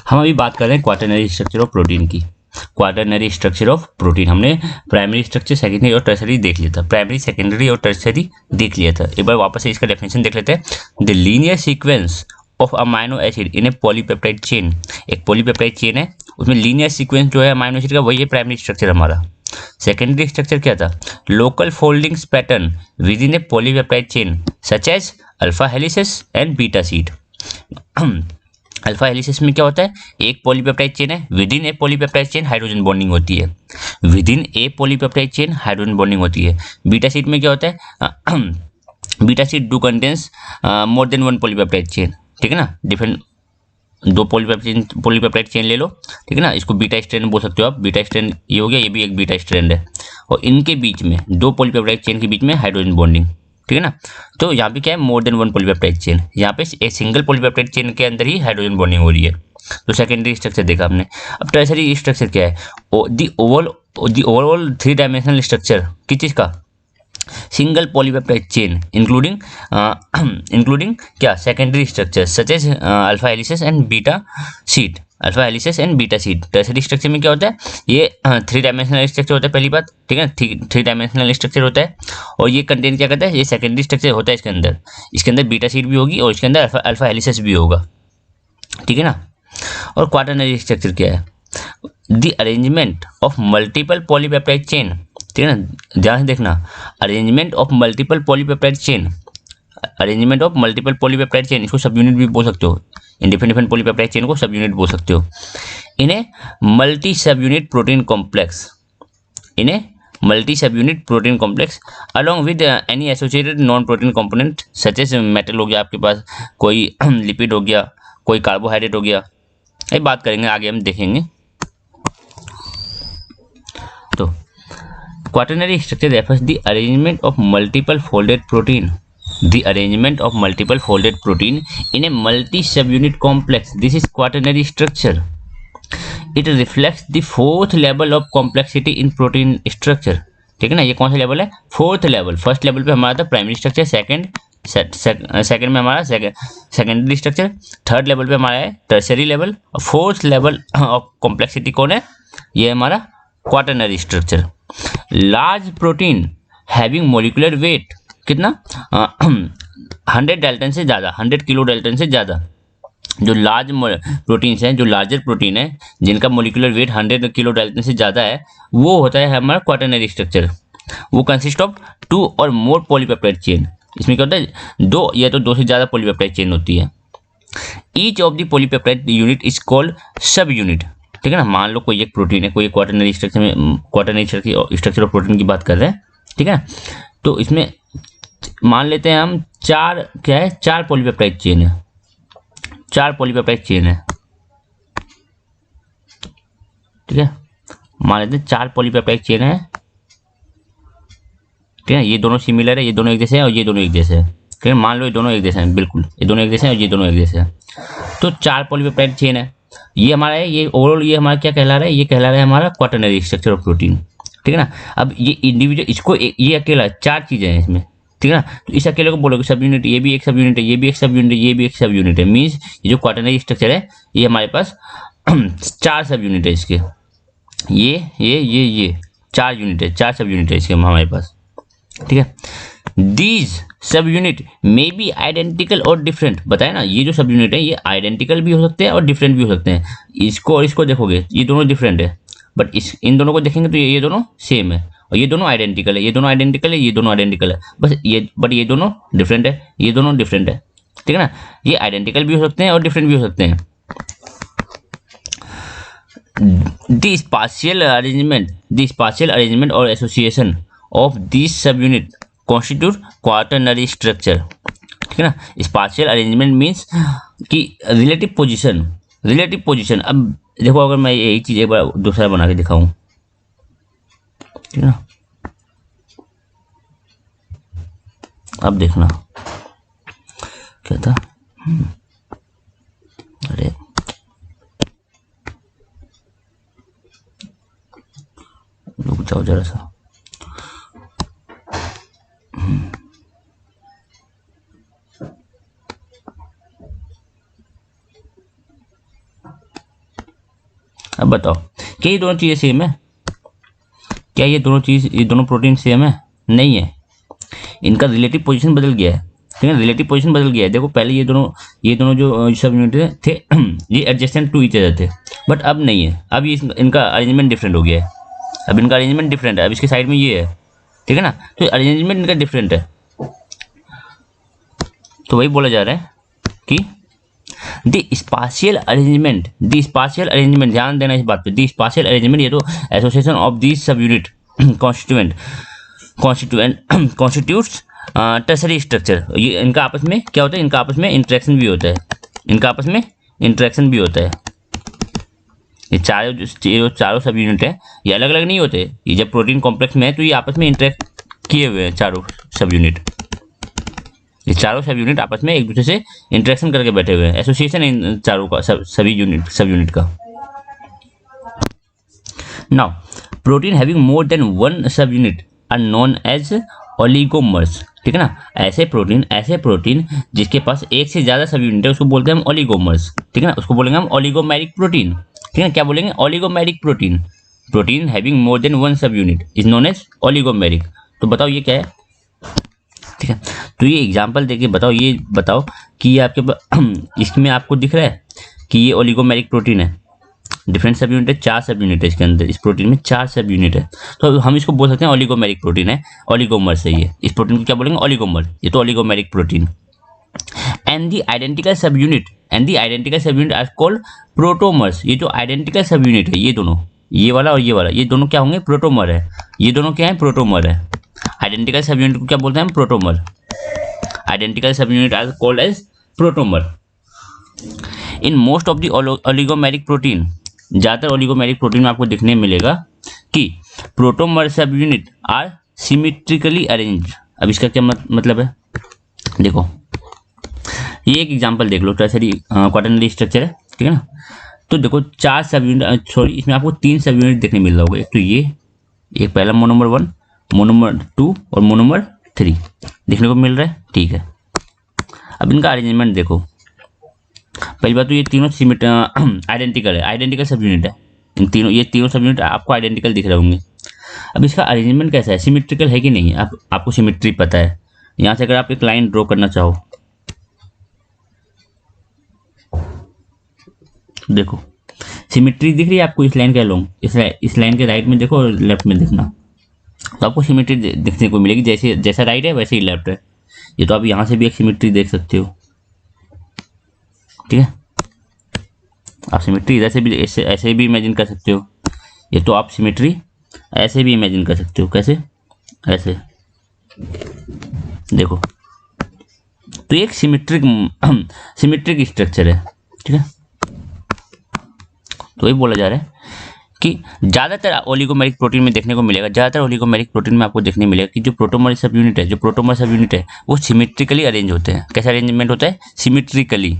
हम अभी बात कर रहे हैं क्वाटरनरी स्ट्रक्चर ऑफ प्रोटीन की। क्वाटरनरी स्ट्रक्चर ऑफ प्रोटीन हमने प्राइमरी स्ट्रक्चर, सेकेंडरी और टर्सरी देख लिया था। प्राइमरी, सेकेंडरी और टर्सरी देख लिया था। एक बार वापस से इसका डेफिनेशन देख लेते हैं। The linear sequence of amino acid in a polypeptide chain. एक पॉलीपेप्टाइड चेन है, उसमें लीनियर सीक्वेंस जो है अमाइनो एसिड का, वही है प्राइमरी स्ट्रक्चर हमारा। सेकेंडरी स्ट्रक्चर क्या था? Local foldings pattern within a polypeptide chain such as alpha helices and beta sheet. Alpha helices में क्या होता है? एक पॉलीपेप्टाइड चेन है, within a polypeptide chain hydrogen bonding होती है। Within a polypeptide chain hydrogen bonding होती है। बीटा सीड में क्या होता है? Beta sheet do contains more than one polypeptide chain, ठीक है ना। डिफरेंट दो पॉलीपेप्टाइड चेन ले लो, ठीक है ना। इसको बीटा स्ट्रैंड बोल सकते हो आप। बीटा स्ट्रैंड ये हो गया, ये भी एक बीटा स्ट्रैंड है। और इनके बीच में, दो पॉलीपेप्टाइड चेन के बीच में हाइड्रोजन बॉन्डिंग, ठीक है ना। तो यहाँ पे क्या है? मोर देन वन पॉलीपेप्टाइड चेन। यहाँ पे एक सिंगल पॉलीपेप्टाइड चेन के अंदर ही हाइड्रोजन बॉन्डिंग हो रही है। तो सेकेंडरी स्ट्रक्चर देखा हमने। अब टर्सरी स्ट्रक्चर क्या है? The overall three dimensional structure किस चीज का? सिंगल पॉलीपेप्टाइड चेन इंक्लूडिंग क्या? Secondary structure such as alpha helices and beta sheet. Alpha helices and beta sheet. Tertiary structure में क्या होता है? ये थ्री डायमेंशनल स्ट्रक्चर होता है, पहली बात, ठीक है। थ्री डायमेंशनल स्ट्रक्चर होता है। और ये कंटेंट क्या करता है? ये सेकेंडरी स्ट्रक्चर होता है इसके अंदर बीटा सीट भी होगी और इसके अंदर अल्फा हेलिसेस भी होगा, ठीक है ना। और क्वाटरनरी स्ट्रक्चर क्या है? The arrangement of multiple polypeptide chain, ठीक है ना। ध्यान से देखना, arrangement of multiple polypeptide chain. Arrangement of multiple polypeptide chain, इसको सब यूनिट भी बोल सकते हो। इन डिफरेंट पॉलीपेप्टाइड चेन को सब यूनिट बोल सकते हो। In a multi sub unit protein complex, in a multi sub unit protein complex along with any associated non protein component such as metal हो गया आपके पास, कोई लिपिड हो गया, कोई कार्बोहाइड्रेट हो गया। ये बात करेंगे आगे, हम देखेंगे। तो quaternary structure refers the arrangement of multiple folded protein. The arrangement of multiple folded protein in a multi-subunit complex. This is quaternary structure. It reflects the fourth level of complexity in protein structure. ठीक है ना। ये कौन सा level है? Fourth level. First level पे हमारा था प्राइमरी स्ट्रक्चर, सेकंड में हमारा सेकेंडरी स्ट्रक्चर, थर्ड लेवल पे हमारा है टर्सरी लेवल, और फोर्थ लेवल ऑफ कॉम्प्लेक्सिटी कौन है? ये हमारा quaternary structure. Large protein having molecular weight कितना? 100 डाल्टन से ज़्यादा, 100 किलो डाल्टन से ज़्यादा। जो लार्ज प्रोटीन्स हैं, जो लार्जर प्रोटीन है, जिनका मोलिकुलर वेट 100 किलो डाल्टन से ज़्यादा है, वो होता है हमारा क्वाटरनरी स्ट्रक्चर। वो कंसिस्ट ऑफ 2 और मोर पॉलीपेप्टाइड चेन। इसमें क्या होता है? दो या तो दो से ज़्यादा पॉलीपेप्टाइड चेन होती है। Each of the polypeptide unit is called सब यूनिट, ठीक है ना। मान लो कोई एक प्रोटीन है, कोई क्वाटरनरी स्ट्रक्चर में, क्वाटरनरी स्ट्रक्चर ऑफ प्रोटीन की बात कर रहे हैं, ठीक है। तो इसमें मान लेते हैं हम चार, क्या है? 4 पॉलीपेप्टाइड चेन है, 4 पॉलीपेप्टाइड चेन है, ठीक है। मान लेते हैं 4 पॉलीपेप्टाइड चेन है, ठीक है। ये दोनों सिमिलर है, ये दोनों एक जैसे हैं और ये दोनों एक जैसे हैं, ठीक है। मान लो ये दोनों एक जैसे हैं, बिल्कुल ये दोनों एक जैसे हैं और ये दोनों एक जैसे हैं। तो 4 पॉलीपेप्टाइड चेन है, ये हमारा है। ये ओवरऑल ये हमारा क्या कहला रहा है? ये कहला रहा है हमारा क्वाटरनरी स्ट्रक्चर ऑफ प्रोटीन, ठीक है ना। अब ये इंडिविजुअल, इसको ये अकेला 4 चीजें हैं इसमें, ठीक है ना। तो इस अकेले को बोलोगे सब यूनिट, ये भी एक सब यूनिट है, ये भी एक सब यूनिट है, ये भी एक सब यूनिट है। मीन्स ये जो क्वाटरनरी स्ट्रक्चर है, ये हमारे पास 4 सब यूनिट है इसके। ये 4 यूनिट है, 4 सब यूनिट है इसके हमारे पास, ठीक है। These sub unit may be identical और डिफरेंट। बताया ना, ये जो सब यूनिट है ये आइडेंटिकल भी हो सकते हैं और डिफरेंट भी हो सकते हैं। इसको और इसको देखोगे, ये दोनों डिफरेंट है, बट इन दोनों को देखेंगे तो ये दोनों सेम है। और ये दोनों आइडेंटिकल है, ये दोनों आइडेंटिकल है, ये दोनों आइडेंटिकल है, बस ये, बट ये दोनों डिफरेंट है, ये दोनों डिफरेंट है, ठीक है ना। ये आइडेंटिकल भी हो सकते हैं और डिफरेंट भी हो सकते हैं। The spatial arrangement or association of these subunit constitute quaternary structure, ठीक है ना। स्पाशियल अरेंजमेंट मीन्स कि रिलेटिव पोजीशन। अब देखो, अगर मैं यही चीज एक बार दूसरा बना के दिखाऊं, ठीक है ना। अब देखना क्या था। अरे रुक जाओ जरा सा। बताओ क्या ये दोनों चीज़ें सेम है? क्या ये दोनों प्रोटीन सेम है? नहीं है, इनका रिलेटिव पोजीशन बदल गया है। ठीक है, रिलेटिव पोजीशन बदल गया है। देखो पहले ये दोनों जो सब यूनिट थे ये एडजेसेंट टू ईच अदर थे, बट अब नहीं है। अब ये इनका अरेंजमेंट डिफरेंट हो गया है। अब इनका अरेंजमेंट डिफरेंट है। अब इसके साइड में ये है, ठीक है ना, तो अरेंजमेंट इनका डिफरेंट है। तो वही बोला जा रहा है कि द स्पाशियल अरेंजमेंट, ध्यान देना इस बात पे, द स्पाशियल अरेंजमेंट, ये तो एसोसिएशन ऑफ दिस सब यूनिट कॉन्स्टिट्यूट्स टर्सरी स्ट्रक्चर। ये इनका आपस में क्या होता है? इनका आपस में इंटरेक्शन भी होता है। ये चारों सब यूनिट है, ये अलग अलग नहीं होते। ये जब प्रोटीन कॉम्प्लेक्स में है तो ये आपस में इंटरेक्ट किए हुए हैं चारों सब यूनिट। ये चारों सब यूनिट आपस में एक दूसरे से इंटरेक्शन करके बैठे हुए हैं। एसोसिएशन इन चारों का, सब यूनिट का। Now protein having more than one सब unit are known as oligomers. ठीक है ना, ऐसे प्रोटीन जिसके पास एक से ज्यादा सब यूनिट है उसको बोलते हैं हम ओलिगोमर्स। ठीक है ना, उसको बोलेंगे हम ओलिगोमेरिक प्रोटीन। ठीक है, क्या बोलेंगे? Oligomeric protein having more than one subunit is known as oligomeric. तो बताओ ये क्या है? ठीक है, तो ये एग्जांपल देके बताओ, ये बताओ कि ये आपके इसमें आपको दिख रहा है कि ये ओलिगोमेरिक प्रोटीन है। डिफरेंट सब यूनिट है, 4 सब यूनिट है इसके अंदर। इस प्रोटीन में 4 सब यूनिट है, तो हम इसको बोल सकते हैं ओलिगोमेरिक प्रोटीन है। ओलिगोमर से ये इस प्रोटीन को क्या बोलेंगे? ओलिगोमर। ये तो oligomeric protein. And the identical sub unit are called protomers. ये जो आइडेंटिकल सब यूनिट है, ये दोनों, ये वाला और ये वाला, ये दोनों क्या होंगे? प्रोटोमर है। ये दोनों क्या है? प्रोटोमर है। आइडेंटिकल सब यूनिट को क्या बोलते हैं हम? Protomer. Identical sub unit are called as protomer. In most of the oligomeric protein, ज़्यादातर ओलिगोमेरिक प्रोटीन में आपको देखने मिलेगा कि प्रोटोमर सब यूनिट आर सिमेट्रिकली अरेंज्ड। अब इसका क्या मतलब है? देखो ये एक एग्जांपल देख लो, टर्सरी क्वाटरनरी स्ट्रक्चर है। ठीक है ना, तो देखो 4 सब यूनिट, सॉरी इसमें आपको 3 सब यूनिट देखने मिल रहा होगा। एक तो ये, एक पहला मोनोमर 1, मोनोमर 2 और मोनोमर 3 देखने को मिल रहा है। ठीक है, अब इनका अरेंजमेंट देखो। पहली बात तो ये तीनों आइडेंटिकल है, आइडेंटिकल सब यूनिट है। ये तीनों सब यूनिट आपको आइडेंटिकल दिख रहे होंगे। अब इसका अरेंजमेंट कैसा है? सिमेट्रिकल है कि नहीं? आपको सिमेट्री पता है। यहाँ से अगर आप एक लाइन ड्रॉ करना चाहो, देखो सिमेट्री दिख रही है आपको इस लाइन के अलोंग। इस लाइन के राइट में देखो और लेफ्ट में देखना, तो आपको सिमेट्री देखने को मिलेगी। जैसा राइट है वैसे ही लेफ्ट है। ये तो आप यहाँ से भी एक सिमेट्री देख सकते हो। ठीक है, आप सिमेट्री इधर से भी ऐसे भी इमेजिन कर सकते हो। ये तो आप सिमेट्री ऐसे भी इमेजिन कर सकते हो। कैसे? ऐसे देखो, तो एक सिमेट्रिक स्ट्रक्चर है। ठीक है, तो ये बोला जा रहा है कि ज़्यादातर ओलिगोमेरिक प्रोटीन में देखने को मिलेगा, आपको देखने मिलेगा कि जो प्रोटोमर सब यूनिट है वो सिमेट्रिकली अरेंज होते हैं। कैसा अरेंजमेंट होता है? Symmetrically.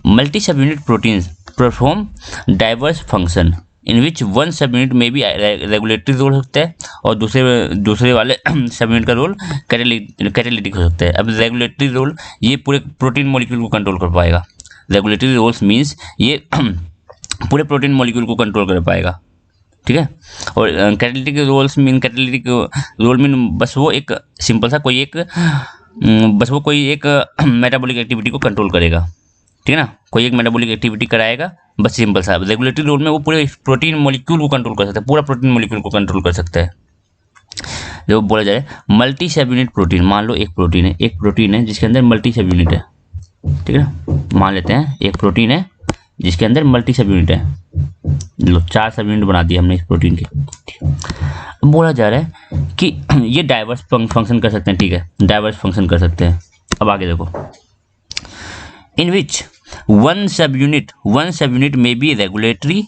Multi sub unit proteins perform diverse function in which one subunit में भी रेगुलेटरी रोल हो सकता है और दूसरे वाले सब यूनिट का रोल कैटालिटिक हो सकता है। अब रेगुलेटरी रोल ये पूरे प्रोटीन मॉलिक्यूल को कंट्रोल कर पाएगा। रेगुलेटरी रोल्स मीन्स ये पूरे प्रोटीन मॉलिक्यूल को कंट्रोल कर पाएगा। ठीक है, और कैटालिटिक रोल मीन बस वो एक सिंपल सा कोई एक मेटाबॉलिक एक्टिविटी को कंट्रोल करेगा। ठीक है ना, कोई एक मेटाबॉलिक एक्टिविटी कराएगा, बस सिंपल सा। रेगुलेटरी रोल में वो पूरे प्रोटीन मॉलिक्यूल को कंट्रोल कर सकता है, पूरा प्रोटीन मॉलिक्यूल को कंट्रोल कर सकता है। जो बोला जाए मल्टी सब यूनिट प्रोटीन, मान लो एक प्रोटीन है जिसके अंदर मल्टी सब यूनिट है। ठीक है ना, मान लेते हैं एक प्रोटीन है जिसके अंदर मल्टी सब यूनिट है। लो 4 सब यूनिट बना दिए हमने इस प्रोटीन के। बोला जा रहा है कि ये डाइवर्स फंक्शन कर सकते हैं। ठीक है, डाइवर्स फंक्शन कर सकते हैं। अब आगे देखो, in which one subunit में be regulatory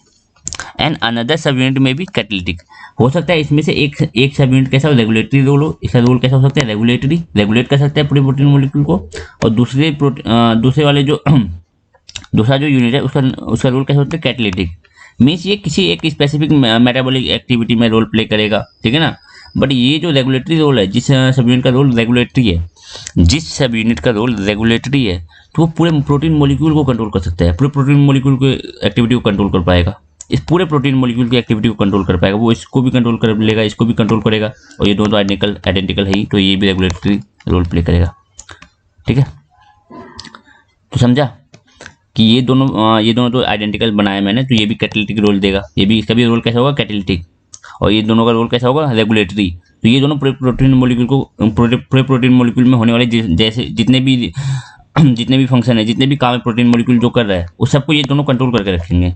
and another subunit में भी कैटालिटिक। हो सकता है इसमें से एक सब यूनिट कैसा हो? रेगुलेटरी रोल हो। इसका रोल कैसा हो सकता है? रेगुलेट कर सकता है पूरे प्रोटीन मॉलिक्यूल को। और दूसरे वाले जो दूसरा जो यूनिट है उसका रोल कैसा होता है? कैटालिटिक। मीन्स ये किसी एक स्पेसिफिक मेटाबॉलिक एक्टिविटी में रोल प्ले करेगा। ठीक है ना, बट ये जो रेगुलेटरी रोल है, जिस सब यूनिट का रोल रेगुलेटरी है, तो वो पूरे प्रोटीन मॉलिक्यूल को कंट्रोल कर सकता है, पूरे प्रोटीन मॉलिक्यूल को एक्टिविटी को कंट्रोल कर पाएगा। इस पूरे प्रोटीन मॉलिक्यूल की एक्टिविटी को कंट्रोल कर पाएगा। वो इसको भी कंट्रोल कर लेगा, इसको भी कंट्रोल करेगा, और ये दोनों आइडेंटिकल है ही, तो ये भी रेगुलेटरी रोल प्ले करेगा। ठीक है, तो समझा कि ये दोनों तो आइडेंटिकल बनाया मैंने, तो ये भी कैटालिटिक रोल देगा, ये भी, इसका भी रोल कैसा होगा, कैटालिटिक, और ये दोनों का रोल कैसा होगा, रेगुलेटरी। तो ये दोनों प्रोटीन मॉलिक्यूल को प्रोटीन मॉलिक्यूल में होने वाले जैसे जितने भी फंक्शन है, जितने भी काम है प्रोटीन मॉलिक्यूल जो कर रहा है, उस सबको ये दोनों कंट्रोल करके रखेंगे।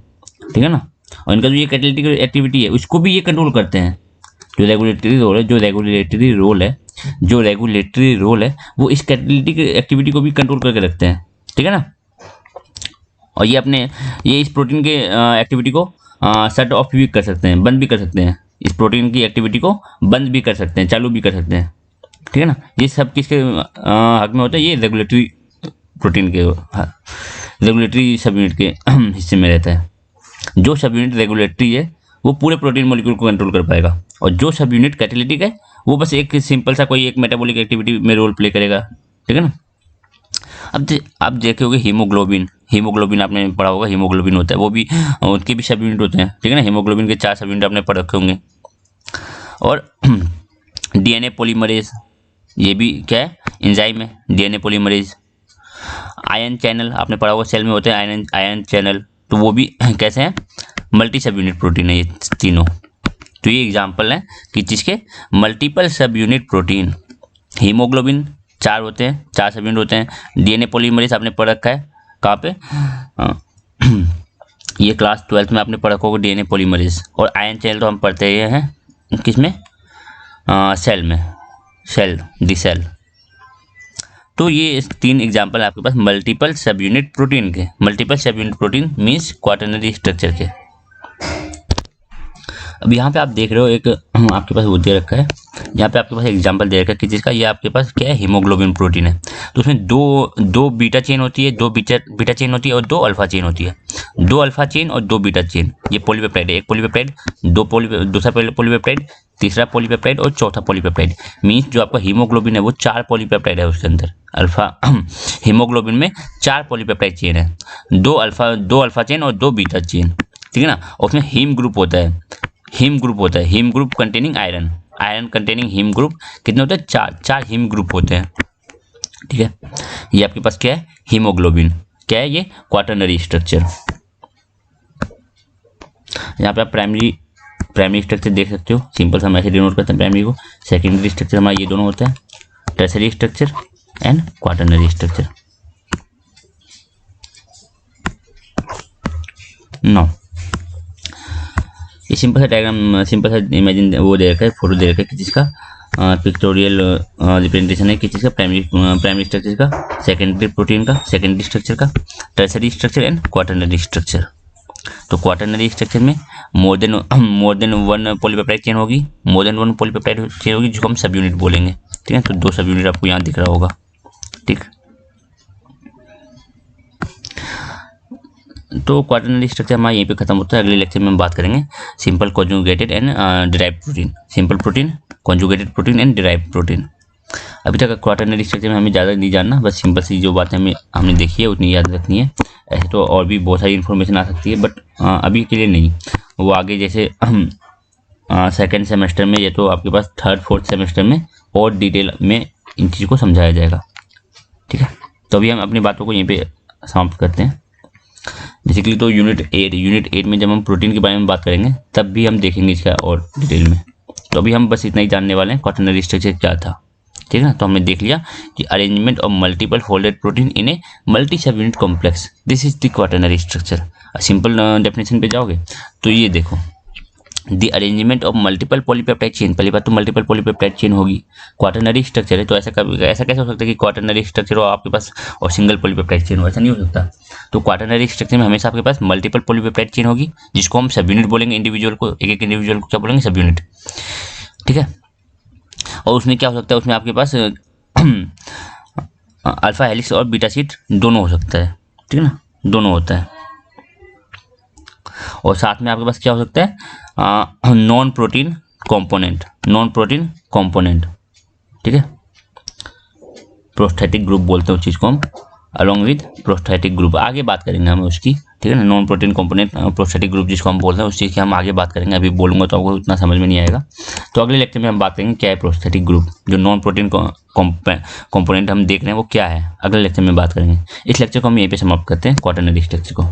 ठीक है ना, और इनका जो ये कैटालिटिक एक्टिविटी है उसको भी ये कंट्रोल करते हैं। जो रेगुलेटरी रोल है वो इस कैटालिटिक एक्टिविटी को भी कंट्रोल करके रखते हैं। ठीक है ना, और ये इस प्रोटीन के एक्टिविटी को शट ऑफ भी कर सकते हैं, बंद भी कर सकते हैं, इस प्रोटीन की एक्टिविटी को बंद भी कर सकते हैं, चालू भी कर सकते हैं। ठीक है ना, ये सब किसके हक में होता है, ये रेगुलेटरी प्रोटीन के रेगुलेटरी सब यूनिट के हिस्से में रहता है। जो सब यूनिट रेगुलेटरी है वो पूरे प्रोटीन मॉलिक्यूल को कंट्रोल कर पाएगा, और जो सब यूनिट कैटालिटिक है वो बस एक सिंपल सा कोई एक मेटाबॉलिक एक्टिविटी में रोल प्ले करेगा। ठीक है ना, अब देखे होगे हीमोग्लोबिन आपने पढ़ा होगा, हीमोग्लोबिन होता है, वो भी उनके भी सब यूनिट होते हैं। ठीक है ना, हीमोग्लोबिन के 4 सब यूनिट आपने पढ़ रखे होंगे। और डीएनए पॉलीमरेज, ये भी क्या है, एंजाइम है, डीएनए पॉलीमरेज। आयन चैनल आपने पढ़ा होगा, सेल में होते हैं आयन चैनल, तो वो भी कैसे हैं, मल्टी सब यूनिट प्रोटीन है ये तीनों। तो ये एग्जाम्पल है कि जिसके मल्टीपल सब यूनिट प्रोटीन। हीमोग्लोबिन 4 होते हैं, 4 सब यूनिट होते हैं। डीएनए पॉलीमरेज आपने पढ़ रखा है कहाँ पे, ये क्लास 12th में आपने पढ़ा होगा डीएनए पॉलीमरेज। और आयन चैनल तो हम पढ़ते हैं किसमें, सेल में, दी सेल। तो ये 3 एग्जाम्पल आपके पास मल्टीपल सब यूनिट प्रोटीन के। मल्टीपल सब unit protein means quaternary structure के। अब यहाँ पे आप देख रहे हो एक आपके पास वो दे रखा है, यहाँ पे आपके पास एग्जांपल दे रखा है कि जिसका ये आपके पास क्या है, हीमोग्लोबिन प्रोटीन है। तो उसमें दो बीटा चेन होती है, 2 बीटा चेन होती है और 2 अल्फा चेन होती है। 2 अल्फा चेन और 2 बीटा चेन, ये पॉलीपेप्टाइड है। एक पॉलीपेप्टाइड, दूसरा पॉलीपेप्टाइड, तीसरा पॉलीपेप्टाइड और चौथा पॉलीपेप्टाइड। मीन्स जो आपका हीमोग्लोबिन है वो 4 पॉलीपेप्टाइड है उसके अंदर। हीमोग्लोबिन में 4 पॉलीपेप्टाइड चेन है, 2 अल्फा चेन और 2 बीटा चेन। ठीक है ना, और उसमें हीम ग्रुप होता है, haem group containing iron containing haem group कितने होते हैं, 4 हीम ग्रुप होते हैं। ठीक है, ये आपके पास क्या है, हीमोग्लोबिन। क्या है ये, क्वाटरनरी स्ट्रक्चर। यहाँ पे आप प्राइमरी स्ट्रक्चर देख सकते हो, सिंपल सा हम ऐसे डिनोट करते हैं प्राइमरी को। सेकेंडरी स्ट्रक्चर हमारा ये दोनों होता है, tertiary structure and quaternary structure. No, ये सिंपल सा डायग्राम, सिंपल सा इमेजिन वो दे रखा है, फोटो दे रखा है कि जिसका पिक्टोरियल रिप्रेजेंटेशन है कि जिसका प्राइमरी स्ट्रक्चर का, सेकेंडरी प्रोटीन का, सेकेंडरी स्ट्रक्चर का, tertiary structure and quaternary structure. तो क्वाटरनरी स्ट्रक्चर में मोर देन 1 पॉलीपेप्टाइड चेन होगी, जिसको हम सब यूनिट बोलेंगे। ठीक है, तो 2 सब यूनिट आपको यहाँ दिख रहा होगा। ठीक, तो क्वाटरनरी स्ट्रक्चर हमारा यहीं पे खत्म होता है। अगले लेक्चर में हम बात करेंगे simple conjugated and derived protein, simple protein, conjugated protein and derived protein. अभी तक क्वाटरनरी स्ट्रक्चर में हमें ज़्यादा नहीं जानना, बस सिंपल सी जो बातें हमने देखी है उतनी याद रखनी है। ऐसे तो और भी बहुत सारी इन्फॉर्मेशन आ सकती है, बट अभी के लिए नहीं, वो आगे जैसे सेकेंड सेमेस्टर में, ये तो आपके पास 3rd 4th सेमेस्टर में और डिटेल में इन चीज़ों को समझाया जाएगा। ठीक है, तो अभी हम अपनी बातों को यहीं पे समाप्त करते हैं। बेसिकली तो यूनिट 8 में जब हम प्रोटीन के बारे में बात करेंगे तब भी हम देखेंगे इसका और डिटेल में। तो अभी हम बस इतना ही जानने वाले हैं क्वाटरनरी स्ट्रक्चर क्या था। ठीक है ना, तो हमने देख लिया कि arrangement of multiple folded protein in a multi sub unit complex, this is the quaternary structure. Simple definition पे जाओगे तो ये देखो, the arrangement of multiple polypeptide chain, पहली बात तो मल्टीपल पॉलीपेप्टाइड चेन होगी, क्वाटरनरी स्ट्रक्चर है, तो ऐसा कैसे हो सकता है कि क्वाटरनरी स्ट्रक्चर हो आपके पास और सिंगल पॉलीपेप्टाइड चेन हो, ऐसा नहीं हो सकता। तो क्वाटरनरी स्ट्रक्चर में हमेशा आपके पास मल्टीपल पॉलीपेप्टाइड चेन होगी, जिसको हम सब यूनिट बोलेंगे, इंडिविजुअल को, एक इंडिविजुअल को क्या बोलेंगे, सब यूनिट। ठीक है, और उसमें क्या हो सकता है, उसमें आपके पास अल्फा हेलिक्स और बीटा शीट दोनों हो सकता है। ठीक है ना, दोनों होता है। और साथ में आपके पास क्या हो सकता है, नॉन प्रोटीन कंपोनेंट। ठीक है, प्रोस्थेटिक ग्रुप बोलते हैं उस चीज़ को हम, अलॉन्ग विद प्रोस्थेटिक ग्रुप। आगे बात करेंगे हम उसकी, ठीक है ना, non protein component prosthetic group जिसको हम बोलते हैं, उस चीज़ की हम आगे बात करेंगे। अभी बोलूँगा तो आपको उतना समझ में नहीं आएगा। तो अगले लेक्चर में हम बात करेंगे क्या है प्रोस्थेटिक ग्रुप, जो नॉन प्रोटीन कंपोनेंट हम देख रहे हैं वो क्या है, अगले लेक्चर में बात करेंगे। इस लेक्चर को हम यहीं पे समाप्त करते हैं, क्वाटरनरी स्ट्रक्चर को।